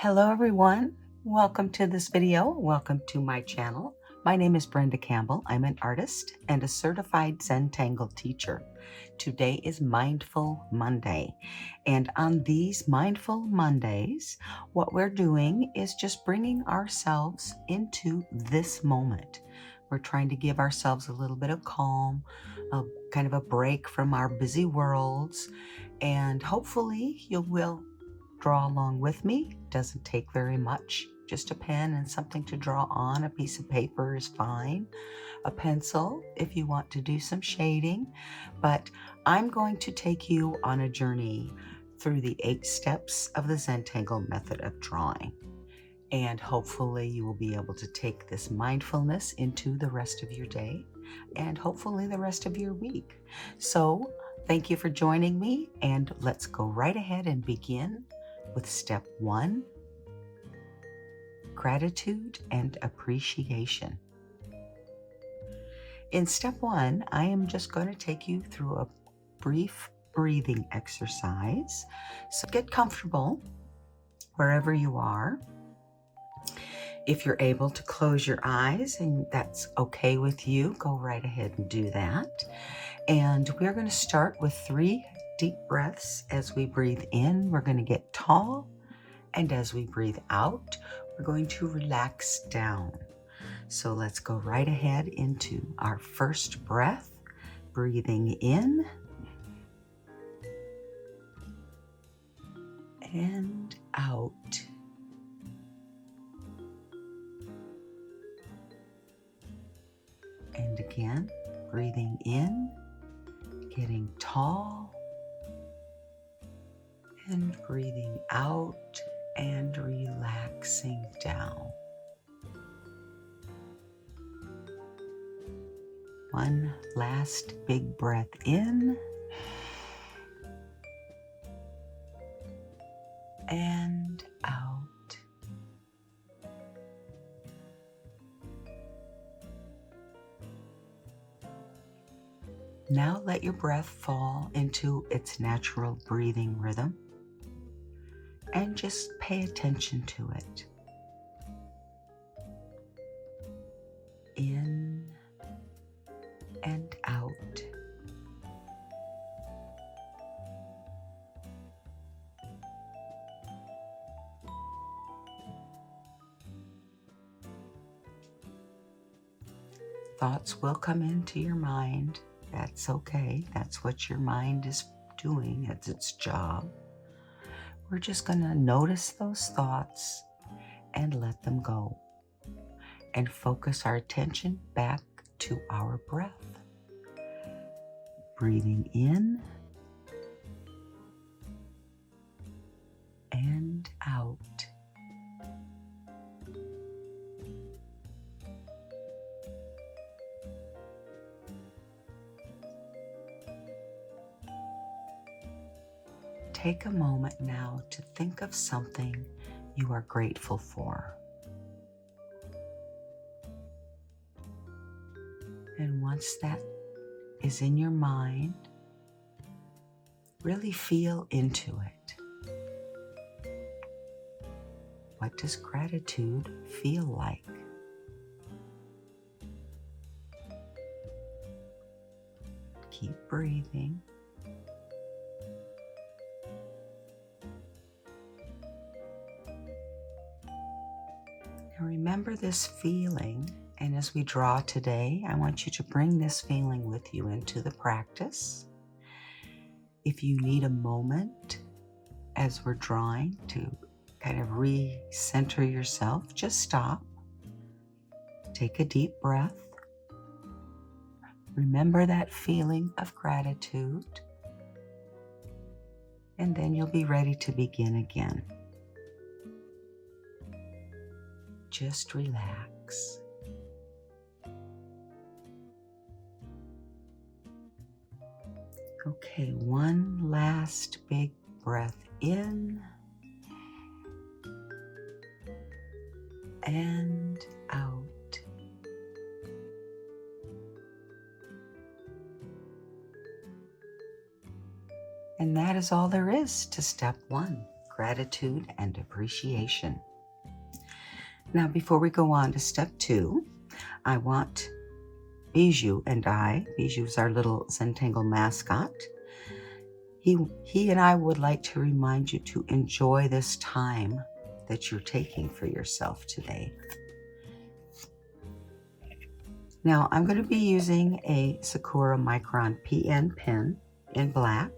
Hello everyone, welcome to this video, welcome to my channel. My name is Brenda Campbell. I'm an artist and a certified Zentangle teacher. Today is Mindful Monday, and on these Mindful Mondays, what we're doing is just bringing ourselves into this moment. We're trying to give ourselves a little bit of calm, a kind of a break from our busy worlds, and hopefully you will draw along with me. Doesn't take very much. Just a pen and something to draw on. A piece of paper is fine. A pencil if you want to do some shading. But I'm going to take you on a journey through the 8 steps of the Zentangle method of drawing. And hopefully you will be able to take this mindfulness into the rest of your day and hopefully the rest of your week. So thank you for joining me, and let's go right ahead and begin with step 1, gratitude and appreciation. In step 1, I am just going to take you through a brief breathing exercise. So get comfortable wherever you are. If you're able to close your eyes and that's okay with you, go right ahead and do that. And we're going to start with 3 deep breaths. As we breathe in, we're going to get tall. And as we breathe out, we're going to relax down. So let's go right ahead into our first breath, breathing in and out. And again, breathing in, getting tall, and breathing out and relaxing down. One last big breath in and out. Now let your breath fall into its natural breathing rhythm and just pay attention to it. In and out. Thoughts will come into your mind. That's okay. That's what your mind is doing. It's its job. We're just going to notice those thoughts and let them go and focus our attention back to our breath. Breathing in and out. Take a moment now to think of something you are grateful for. And once that is in your mind, really feel into it. What does gratitude feel like? Keep breathing. Now remember this feeling, and as we draw today, I want you to bring this feeling with you into the practice. If you need a moment as we're drawing to kind of re-center yourself, just stop. Take a deep breath. Remember that feeling of gratitude, and then you'll be ready to begin again. Just relax. Okay, one last big breath in and out. And that is all there is to step 1, gratitude and appreciation. Now, before we go on to step 2, I want Bijou and I, Bijou's our little Zentangle mascot, he and I would like to remind you to enjoy this time that you're taking for yourself today. Now, I'm going to be using a Sakura Micron PN pen in black.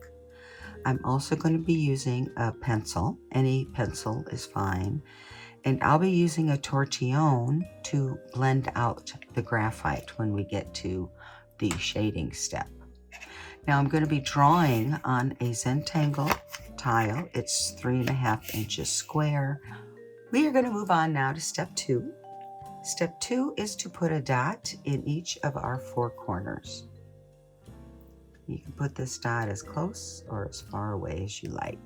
I'm also going to be using a pencil. Any pencil is fine. And I'll be using a tortillon to blend out the graphite when we get to the shading step. Now I'm going to be drawing on a Zentangle tile. It's 3.5 inches square. We are going to move on now to step 2. Step 2 is to put a dot in each of our 4 corners. You can put this dot as close or as far away as you like.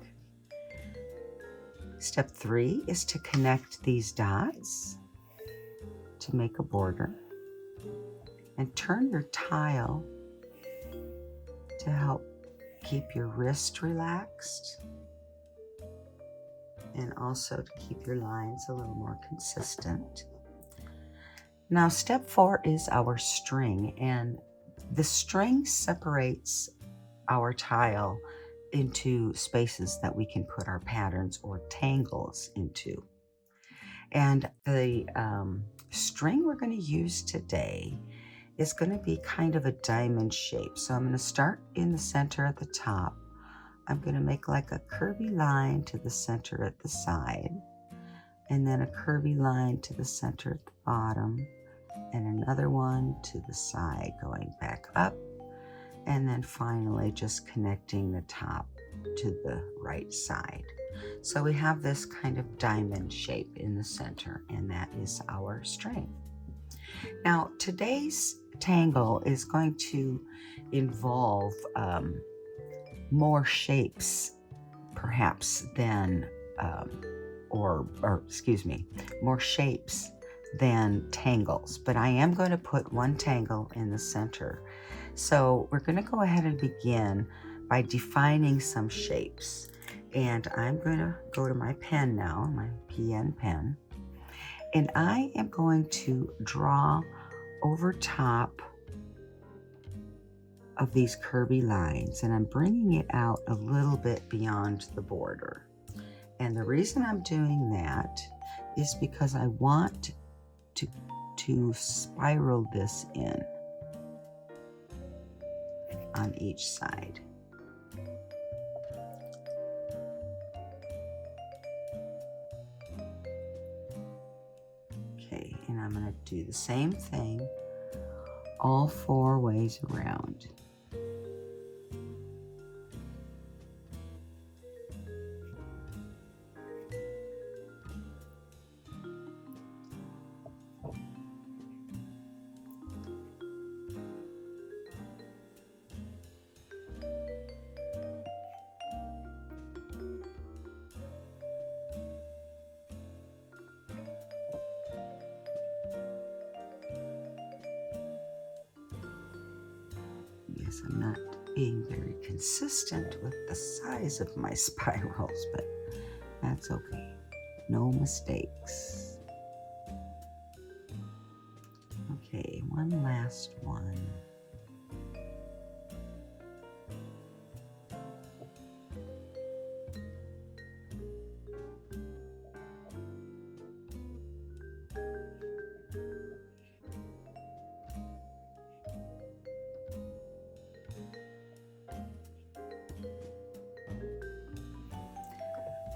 Step 3 is to connect these dots to make a border, and turn your tile to help keep your wrist relaxed and also to keep your lines a little more consistent. Now, step 4 is our string, and the string separates our tile into spaces that we can put our patterns or tangles into. And the string we're going to use today is going to be kind of a diamond shape. So I'm going to start in the center at the top. I'm going to make like a curvy line to the center at the side, and then a curvy line to the center at the bottom, and another one to the side going back up, and then finally just connecting the top to the right side. So we have this kind of diamond shape in the center, and that is our string. Now, today's tangle is going to involve more shapes, perhaps, than, more shapes than tangles. But I am going to put one tangle in the center. So we're going to go ahead and begin by defining some shapes. And I'm going to go to my pen now, my PN pen. And I am going to draw over top of these curvy lines, and I'm bringing it out a little bit beyond the border. And the reason I'm doing that is because I want to spiral this in on each side. Okay, and I'm going to do the same thing all 4 ways around. Yes, I'm not being very consistent with the size of my spirals, but that's okay. No mistakes. Okay, one last one.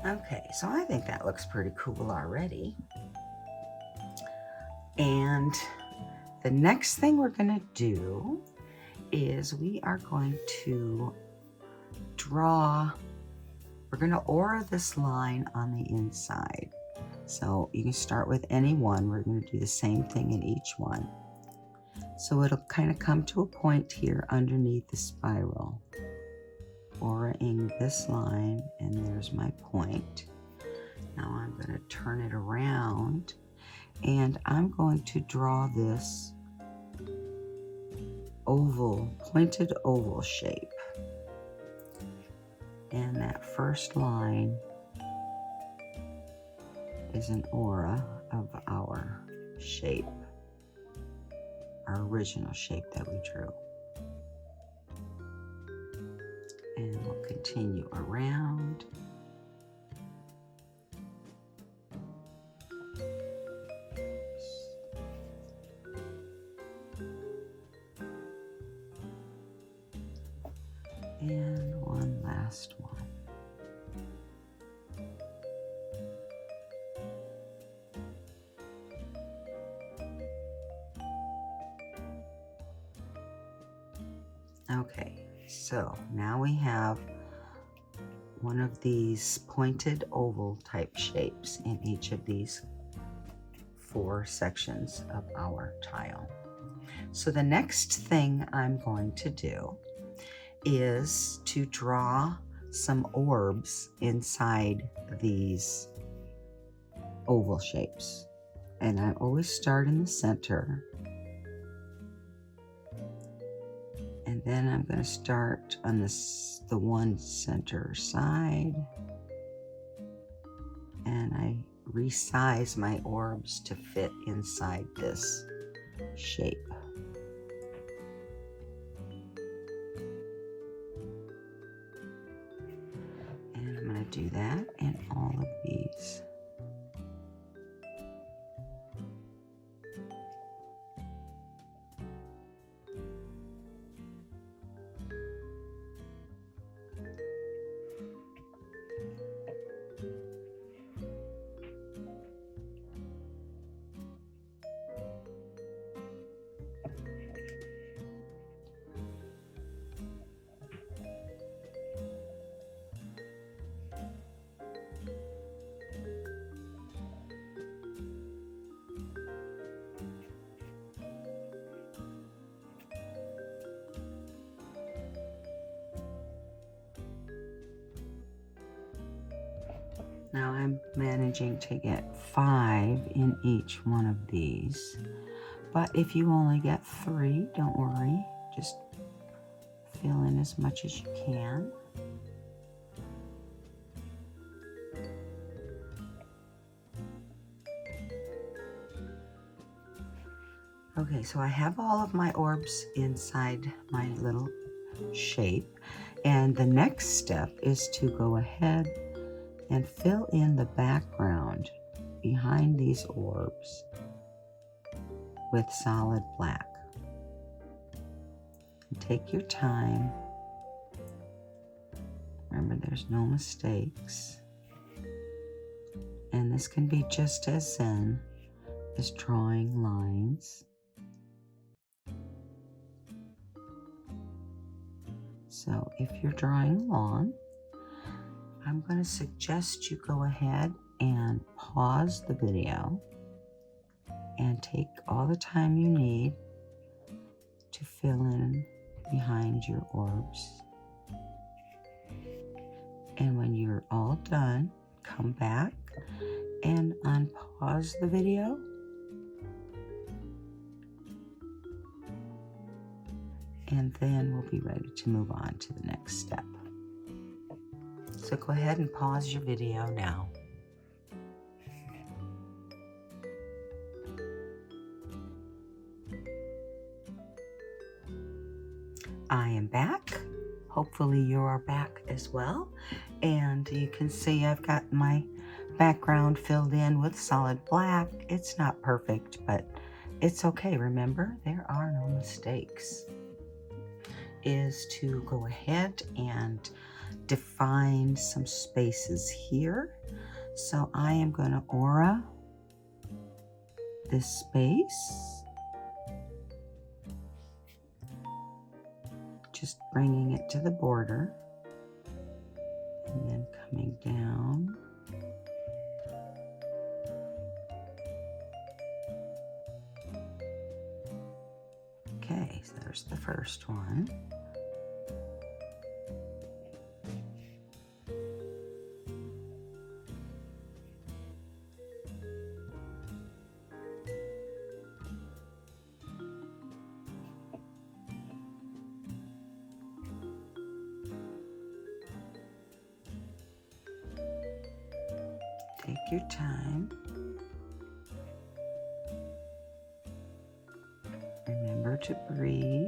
Okay, so I think that looks pretty cool already. And the next thing we're going to do is we are going to we're going to aura this line on the inside. So you can start with any one. We're going to do the same thing in each one. So it'll kind of come to a point here underneath the spiral. Auraing this line, and there's my point. Now I'm going to turn it around, and I'm going to draw this pointed oval shape. And that first line is an aura of our shape, our original shape that we drew. And we'll continue around. And one last one. Okay, so now we have one of these pointed oval type shapes in each of these 4 sections of our tile. So the next thing I'm going to do is to draw some orbs inside these oval shapes. And I always start in the center. And then I'm going to start on the one center side. And I resize my orbs to fit inside this shape. And I'm going to do that in all of these. Now I'm managing to get 5 in each one of these. But if you only get 3, don't worry. Just fill in as much as you can. Okay, so I have all of my orbs inside my little shape. And the next step is to go ahead and fill in the background behind these orbs with solid black. And take your time. Remember, there's no mistakes. And this can be just as zen as drawing lines. So if you're drawing along, I'm going to suggest you go ahead and pause the video and take all the time you need to fill in behind your orbs. And when you're all done, come back and unpause the video. And then we'll be ready to move on to the next step. So go ahead and pause your video now. I am back. Hopefully you are back as well. And you can see I've got my background filled in with solid black. It's not perfect, but it's okay. Remember, there are no mistakes. Is to go ahead and define some spaces here. So I am going to aura this space, just bringing it to the border and then coming down. Okay, so there's the first one. Take your time. Remember to breathe.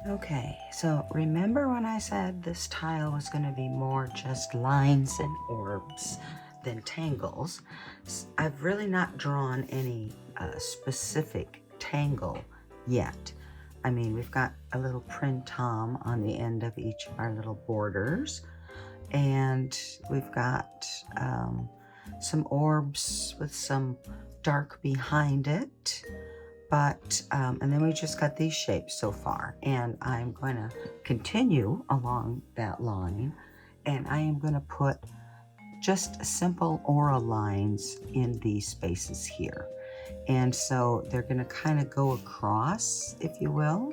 Okay, so remember when I said this tile was going to be more just lines and orbs than tangles? I've really not drawn any specific tangle yet. I mean, we've got a little printom on the end of each of our little borders, and we've got some orbs with some dark behind it. But, and then we just got these shapes so far, and I'm going to continue along that line, and I am going to put just simple aura lines in these spaces here. And so they're going to kind of go across, if you will.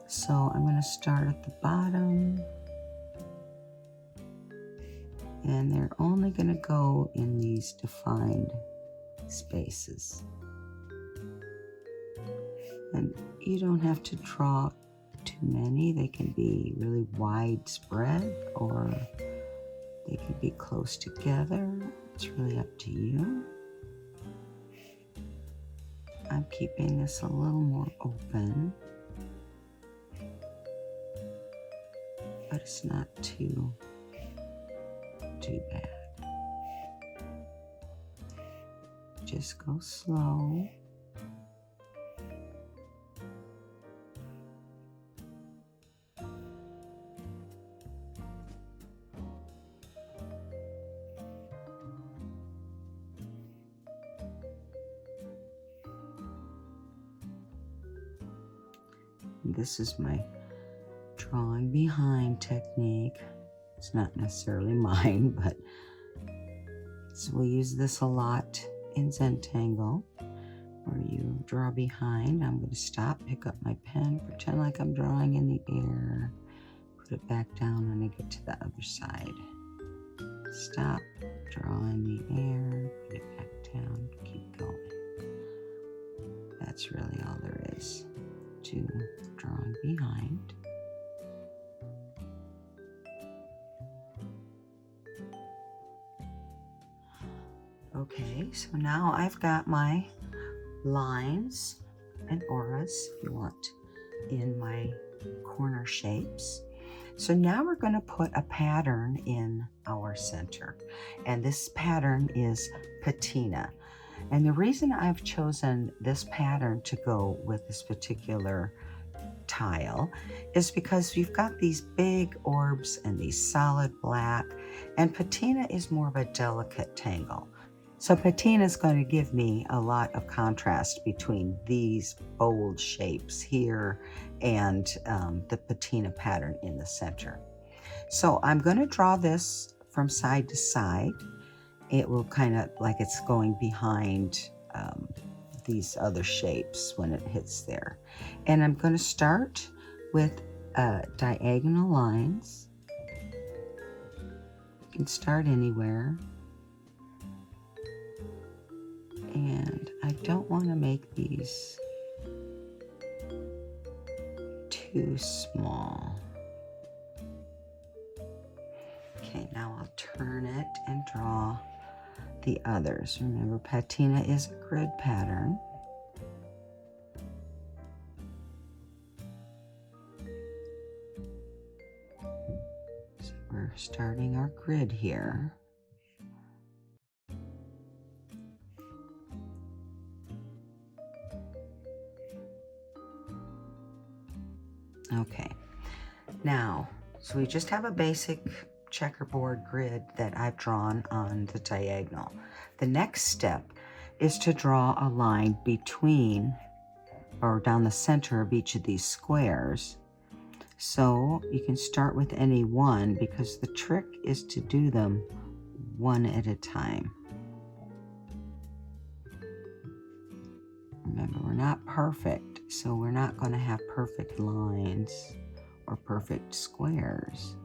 So I'm going to start at the bottom, and they're only going to go in these defined spaces. And you don't have to draw too many. They can be really widespread, or they can be close together. It's really up to you. I'm keeping this a little more open, but it's not too bad. Just go slow. This is my drawing behind technique. It's not necessarily mine, but so we use this a lot in Zentangle, where you draw behind. I'm going to stop, pick up my pen, pretend like I'm drawing in the air, put it back down when I get to the other side. Stop, draw in the air, put it back down, keep going. That's really all there is to drawing behind. Okay, so now I've got my lines and auras, if you want, in my corner shapes. So now we're going to put a pattern in our center, and this pattern is patina. And the reason I've chosen this pattern to go with this particular tile is because you've got these big orbs and these solid black, and patina is more of a delicate tangle. So patina is going to give me a lot of contrast between these bold shapes here and the patina pattern in the center. So I'm going to draw this from side to side. It will kind of like it's going behind these other shapes when it hits there. And I'm going to start with diagonal lines. You can start anywhere. And I don't want to make these too small. Okay, now I'll turn it and draw the others. Remember, patina is a grid pattern. So we're starting our grid here. Okay, now, so we just have a basic checkerboard grid that I've drawn on the diagonal. The next step is to draw a line between or down the center of each of these squares. So you can start with any one, because the trick is to do them one at a time. Remember, we're not perfect, so we're not going to have perfect lines or perfect squares.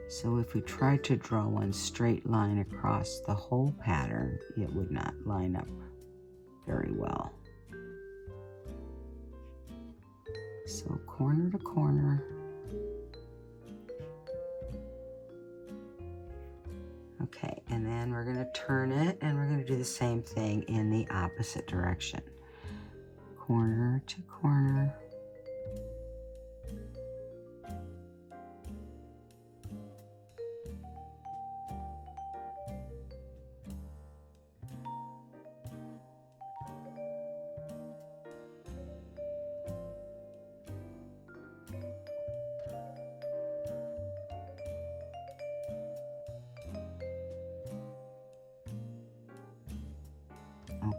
So if we try to draw one straight line across the whole pattern, it would not line up very well. So corner to corner. Okay, and then we're going to turn it, and we're going to do the same thing in the opposite direction. Corner to corner.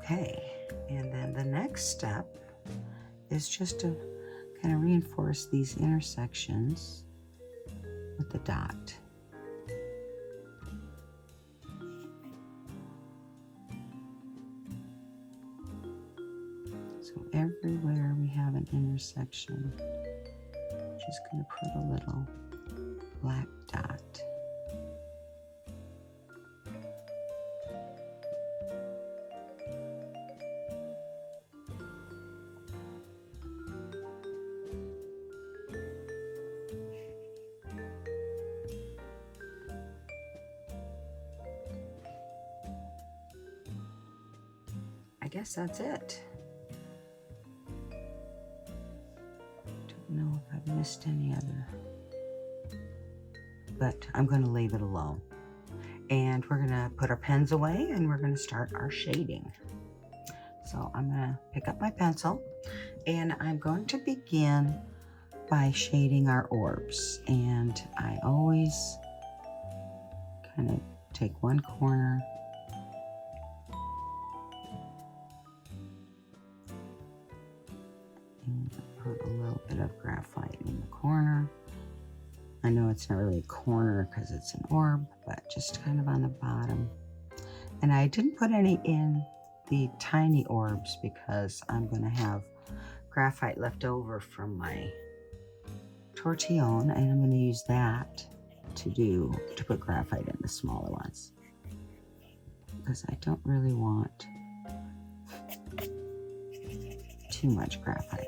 Okay, and then the next step is just to kind of reinforce these intersections with the dot. So everywhere we have an intersection, just going to put a little black dot. I guess that's it. Don't know if I've missed any other, but I'm going to leave it alone. And we're going to put our pens away, and we're going to start our shading. So I'm going to pick up my pencil, and I'm going to begin by shading our orbs. And I always kind of take one corner and put a little bit of graphite in the corner. I know it's not really a corner because it's an orb, but just kind of on the bottom. And I didn't put any in the tiny orbs because I'm going to have graphite left over from my tortillon, and I'm going to use that to put graphite in the smaller ones, because I don't really want too much graphite.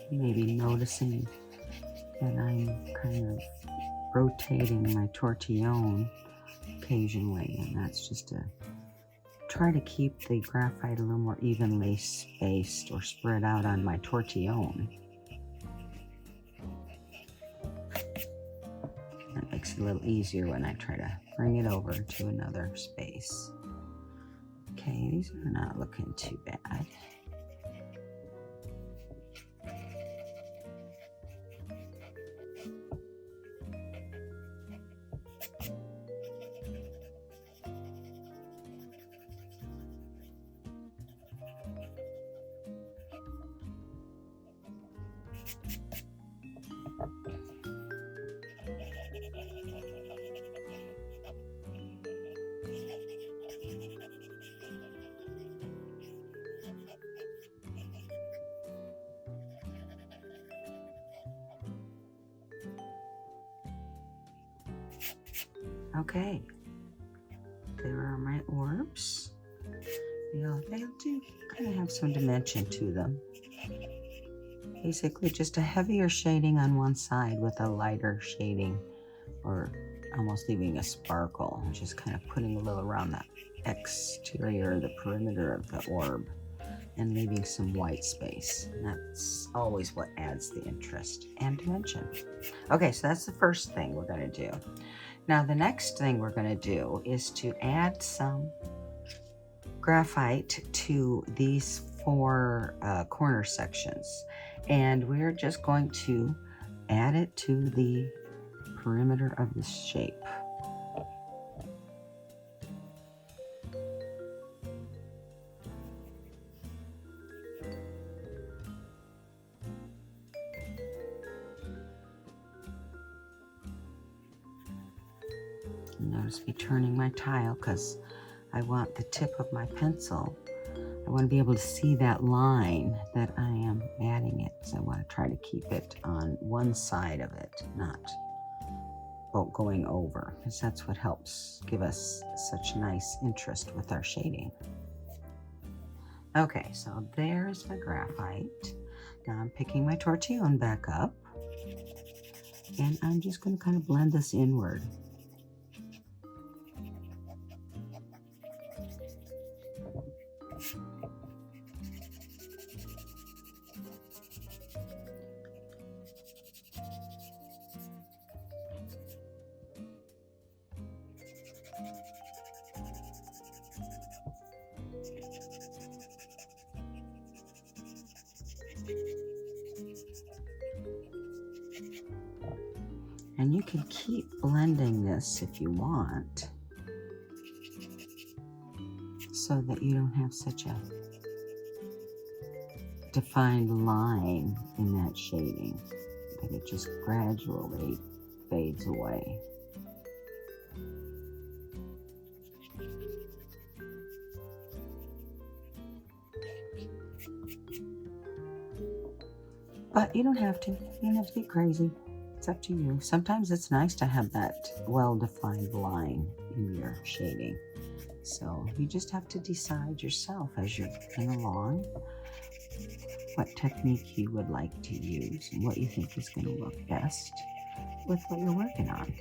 You may be noticing that I'm kind of rotating my tortillon occasionally, and that's just to try to keep the graphite a little more evenly spaced or spread out on my tortillon. That makes it a little easier when I try to bring it over to another space. Okay, these are not looking too bad. Okay, there are my orbs. They do kind of have some dimension to them. Basically just a heavier shading on one side with a lighter shading or almost leaving a sparkle, just kind of putting a little around the exterior, the perimeter of the orb, and leaving some white space. And that's always what adds the interest and dimension. Okay, so that's the first thing we're going to do. Now the next thing we're going to do is to add some graphite to these four corner sections, and we're just going to add it to the perimeter of the shape. Notice me turning my tile because I want the tip of my pencil. I want to be able to see that line that I am adding it. So I want to try to keep it on one side of it, not going over, because that's what helps give us such nice interest with our shading. Okay, so there's my graphite. Now I'm picking my tortillon back up, and I'm just going to kind of blend this inward. And you can keep blending this if you want, so that you don't have such a defined line in that shading, that it just gradually fades away. But you don't have to. You don't have to be crazy. It's up to you. Sometimes it's nice to have that well-defined line in your shading. So you just have to decide yourself as you're going along what technique you would like to use and what you think is going to look best with what you're working on.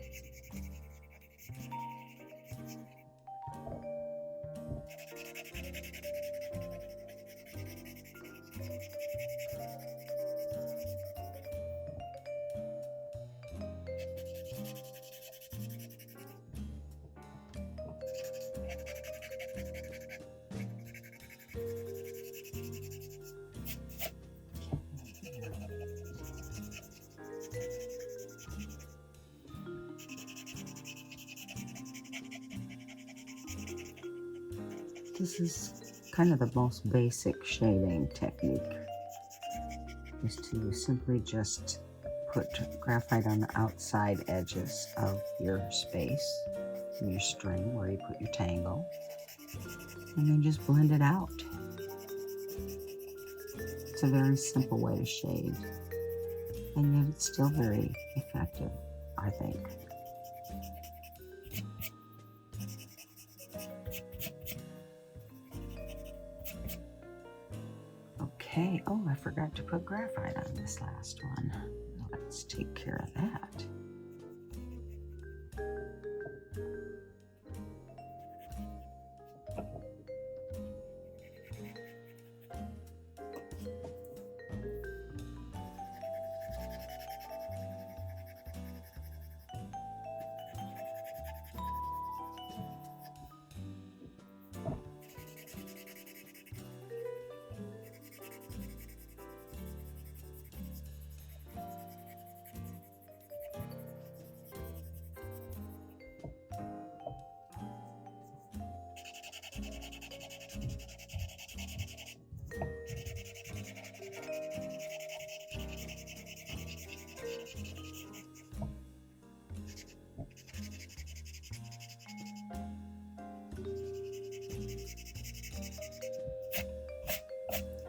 This is kind of the most basic shading technique, is to simply just put graphite on the outside edges of your space, in your string where you put your tangle, and then just blend it out. It's a very simple way to shade, and yet it's still very effective, I think. Okay, oh, I forgot to put graphite on this last one. Let's take care of that.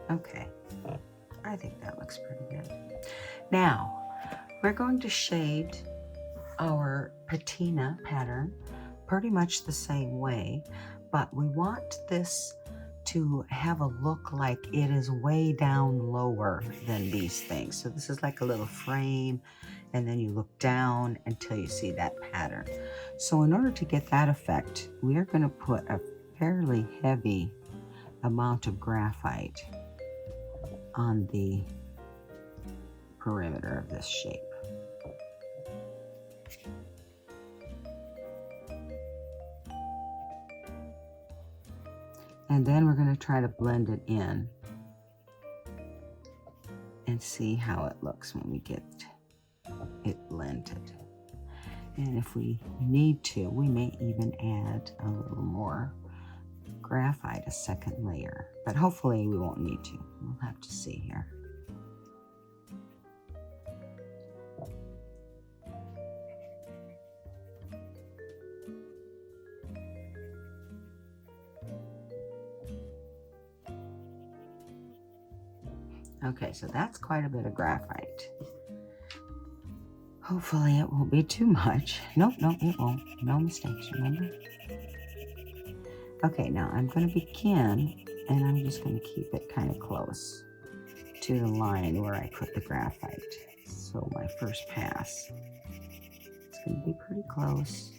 Okay, I think that looks pretty good. Now, we're going to shade our patina pattern pretty much the same way, but we want this to have a look like it is way down lower than these things. So this is like a little frame, and then you look down until you see that pattern. So in order to get that effect, we are going to put a fairly heavy amount of graphite on the perimeter of this shape. And then we're going to try to blend it in and see how it looks when we get it blended. And if we need to, we may even add a little more graphite, a second layer, but hopefully we won't need to. We'll have to see here. Okay, so that's quite a bit of graphite. Hopefully it won't be too much. Nope, it won't. No mistakes, remember? Okay, now I'm going to begin, and I'm just going to keep it kind of close to the line where I put the graphite. So my first pass, it's going to be pretty close.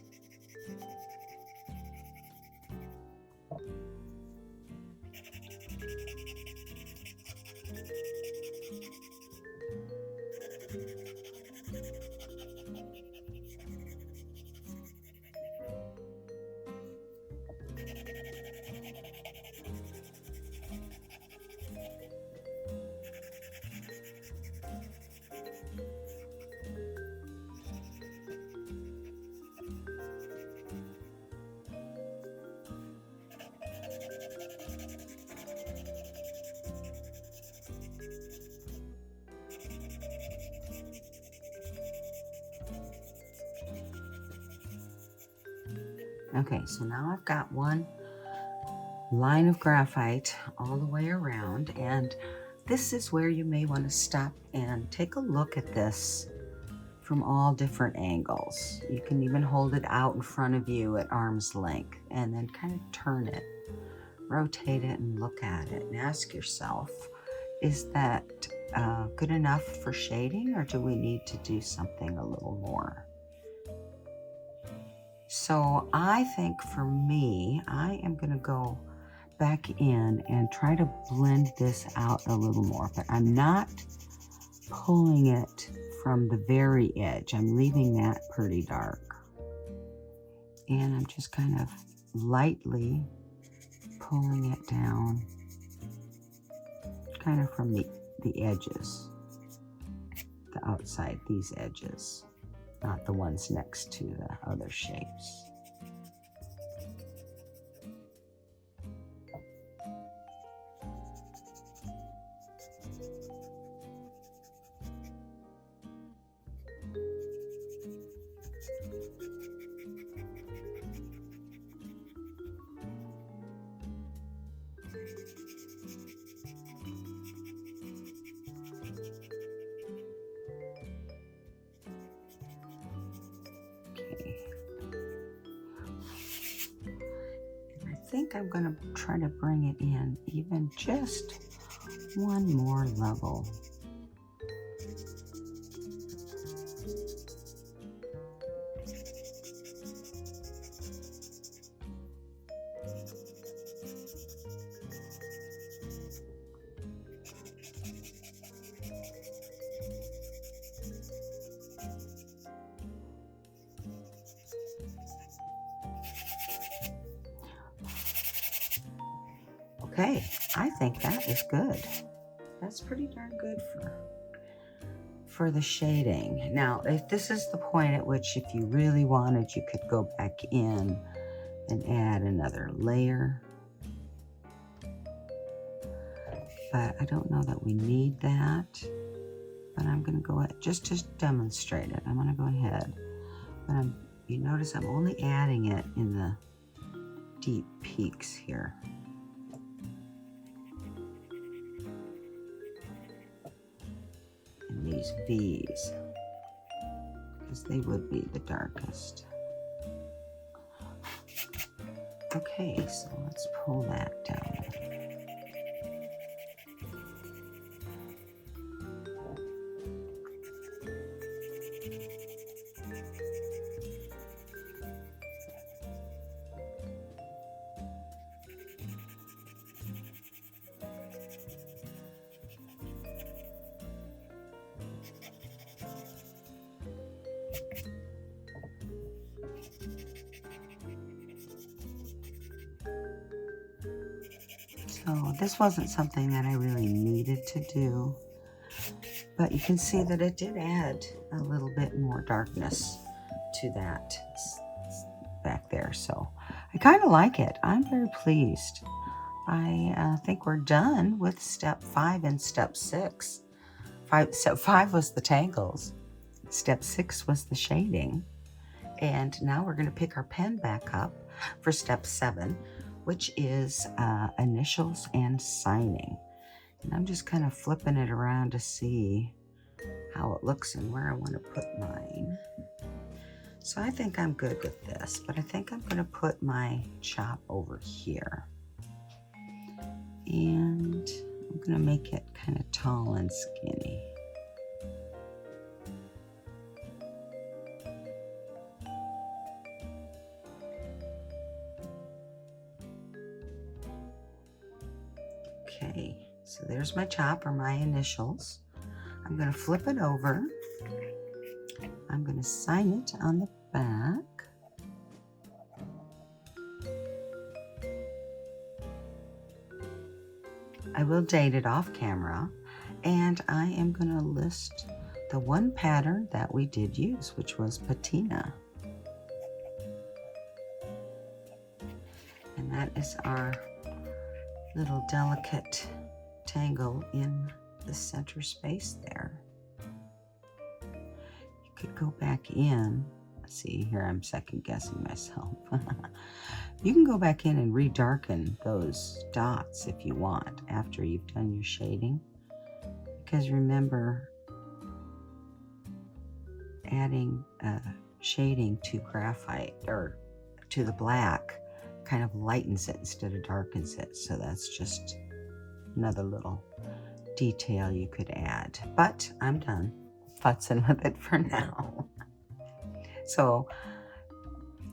Okay, so now I've got one line of graphite all the way around, and this is where you may want to stop and take a look at this from all different angles. You can even hold it out in front of you at arm's length and then kind of turn it, rotate it, and look at it and ask yourself, is that good enough for shading, or do we need to do something a little more? So I think for me, I am going to go back in and try to blend this out a little more, but I'm not pulling it from the very edge. I'm leaving that pretty dark. And I'm just kind of lightly pulling it down, kind of from the edges, the outside, these edges, not the ones next to the other shapes. I think I'm going to try to bring it in even just one more level. Okay, I think that is good. That's pretty darn good for the shading. Now, if this is the point at which if you really wanted, you could go back in and add another layer. But I don't know that we need that. But I'm going to go ahead, just to demonstrate it, I'm going to go ahead. But you notice I'm only adding it in the deep peaks here. And these V's, because they would be the darkest. Okay, so let's pull that down. So this wasn't something that I really needed to do, but you can see that it did add a little bit more darkness to that back there. So I kind of like it. I'm very pleased. I think we're done with step 5 and step 6. Step 5 was the tangles. Step 6 was the shading. And now we're going to pick our pen back up for step 7, which is initials and signing. And I'm just kind of flipping it around to see how it looks and where I want to put mine. So I think I'm good with this, but I think I'm going to put my chop over here. And I'm going to make it kind of tall and skinny. Okay, so there's my chop, or my initials. I'm going to flip it over. I'm going to sign it on the back. I will date it off camera, and I am going to list the one pattern that we did use, which was patina. And that is our little delicate tangle in the center space there. You could go back in. See, here I'm second guessing myself. You can go back in and redarken those dots if you want after you've done your shading, because remember, adding shading to graphite or to the black kind of lightens it instead of darkens it. So that's just another little detail you could add. But I'm done futzing with it for now. So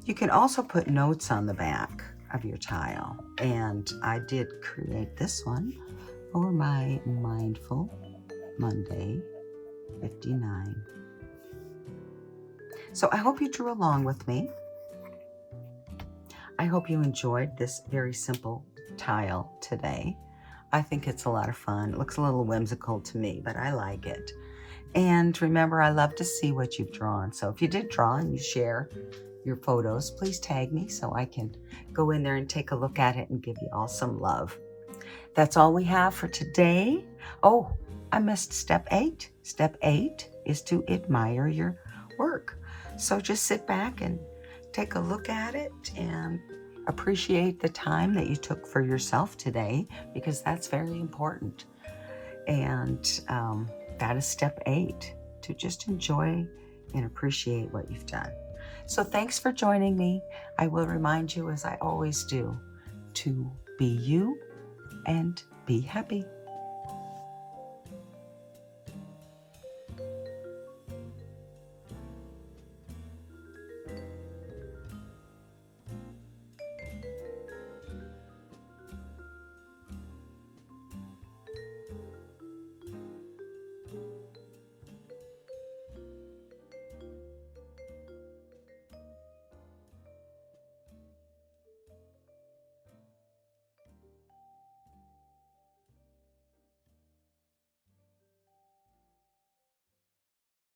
you can also put notes on the back of your tile. And I did create this one for my Mindful Monday 59. So I hope you drew along with me. I hope you enjoyed this very simple tile today. I think it's a lot of fun. It looks a little whimsical to me, but I like it. And remember, I love to see what you've drawn. So if you did draw and you share your photos, please tag me so I can go in there and take a look at it and give you all some love. That's all we have for today. Oh, I missed step 8. Step 8 is to admire your work. So just sit back and take a look at it and appreciate the time that you took for yourself today, because that's very important. And that is step 8, to just enjoy and appreciate what you've done. So thanks for joining me. I will remind you, as I always do, to be you and be happy.